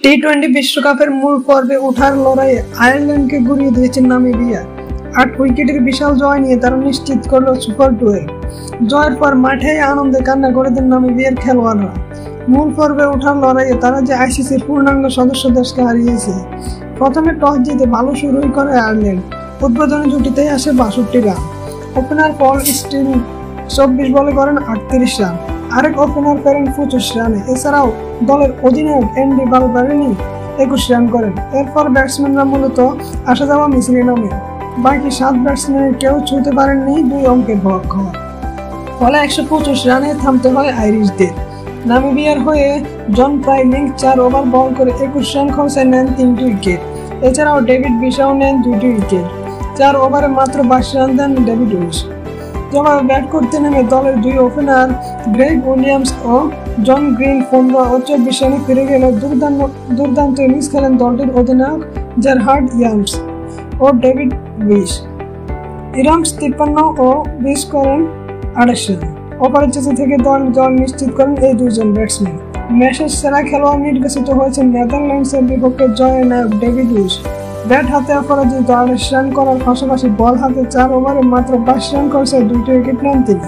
টি-20 বিশ্বকাপের মূল পর্বে ওঠার লড়াইয়ে আয়ারল্যান্ডকে গুড়িয়ে দিয়েছে নামিবিয়া। ৮ উইকেটের বিশাল জয় নিয়ে তারা নিশ্চিত করল সুপার 12। জয়ের পর মাঠে আনন্দে কান্না করে দেন নামিবিয়ার খেলোয়াড়রা। মূল পর্বে ওঠার লড়াইয়ে তারা যে আইসিসির পূর্ণাঙ্গ সদস্য দেশকে হারিয়েছে। প্রথমে টস জিতে ভালো শুরুই করে আয়ারল্যান্ড। উদ্বোধনী জুটিতেই আসে ৬২ রান। ওপেনার পল স্টিল ২৪ বলে করেন ৩৮ রান। আরেক ওপেনার করেন ২৫ রানে। এছাড়াও দলের অধিনায়ক অ্যান্ডি বালবারিনি ২১ রান করেন। এরপর ব্যাটসম্যানরা মূলত আসা যাওয়া মিছিলে নামে। বাকি ৭ ব্যাটসম্যানের কেউ ছুঁতে পারেননি ২ অঙ্কের ঘর। ফলে ১২৫ রানে থামতে হয় আইরিশদের। নামিবিয়ার হয়ে জন প্রাইলিং ৪ ওভার বল করে ২১ রান খরচায় নেন ৩টি উইকেট। এছাড়াও ডেভিড বিশাও নেন ২টি উইকেট। ৪ ওভারে মাত্র ২২ রান দেন ডেভিড উইস। জবাবে ব্যাট করতে নেমে দলের ২ ওপেনার গ্রেগ উইলিয়ামস ও জন গ্রিন ১৫ ও ২৪ রানে ফিরে গেলে দুর্দান্ত ইনিংস খেলেন দলটির অধিনায়ক জেরহার্ড ইয়ান্স ও ডেভিড উইস। ইয়ান্স ৫৩ ও উইস করেন ২৮ রান। অপরাজিত থেকে দল নিশ্চিত করেন এই দুইজন ব্যাটসম্যান। ম্যাচের সেরা খেলোয়াড় নির্বাচিত হয়েছেন নেদারল্যান্ডসের বিপক্ষে জয়ের নায়ক ডেভিড উইস। ব্যাট হাতে অপরাজিত ২৮ রান করার পাশাপাশি বল হাতে ৪ ওভারে মাত্র ২২ রান খরচায় ২টি উইকেট নেন তিনি।